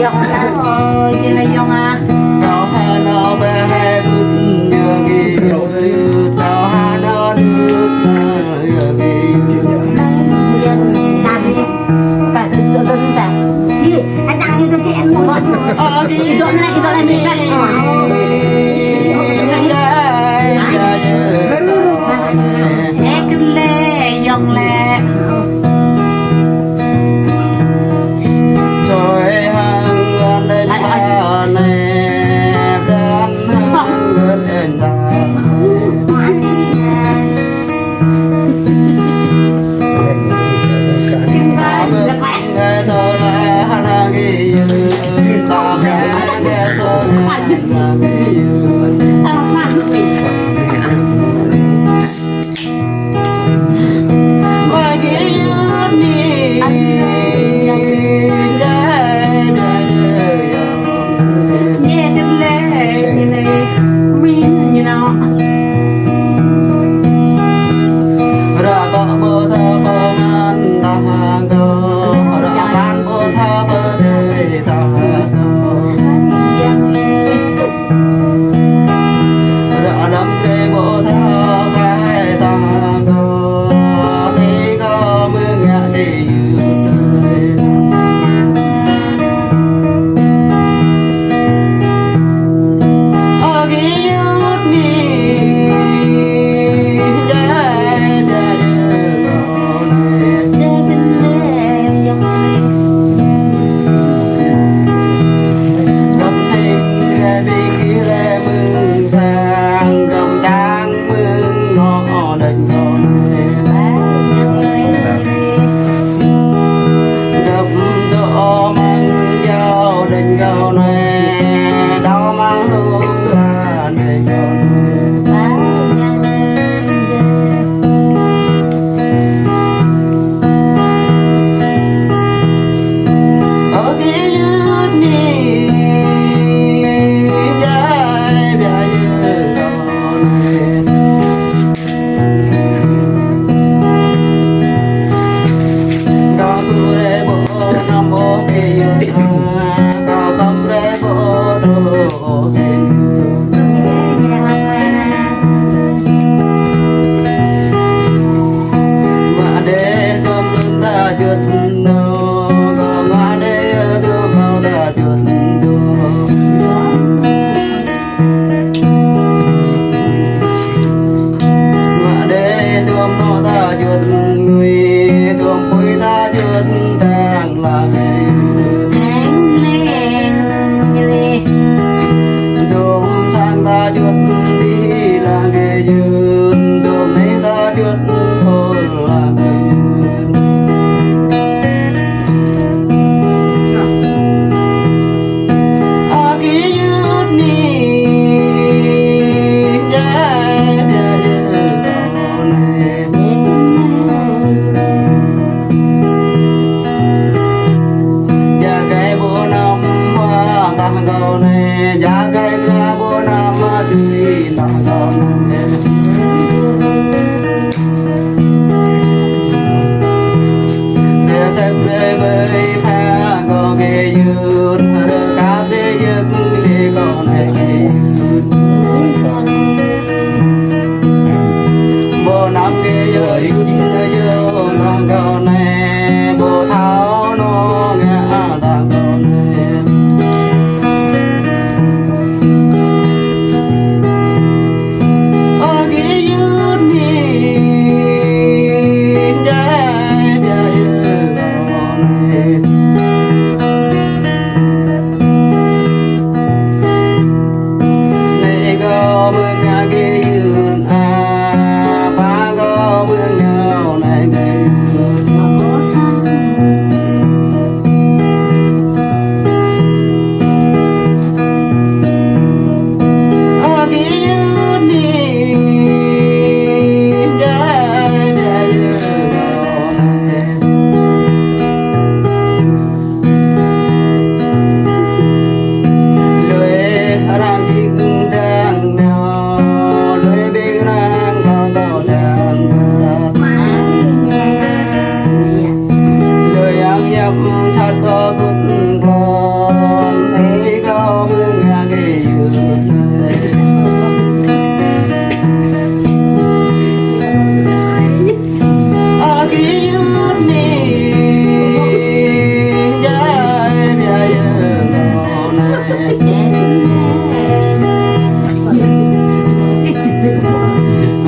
dòng ơi như này dòng à tao hà nó bé hai bút nhờ ghi rồi tao hà nó nước nhờ ghi dân làm đi cả tôi cả gì anh đang như tôi chị em một đi đoạn này mình đặt nhé cứ lê dòng lẹ rồi hàng lên ta nè đến hàng lên ta nghe tôi là hàng gì ta nghe tôi là hàng gì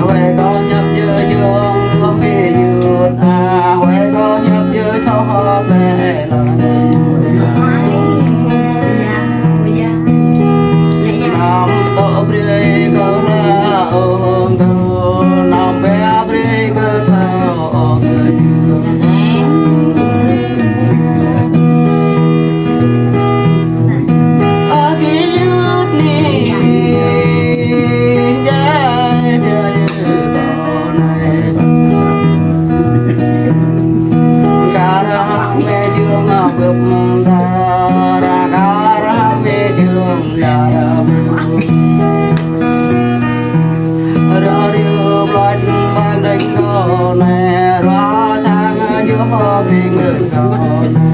huệ có nhập dơ dương có khi dược à huệ có nhập dơ cho họ về lời nam tổ bri cơ la ôm cơ nam bé bri cơ thao cơ ở ký ức ni dài dài bao này cả ra mê dương bước ra cả ra mê dương ra ra điều loạn ban đánh go này ra sang giữa họ thì người go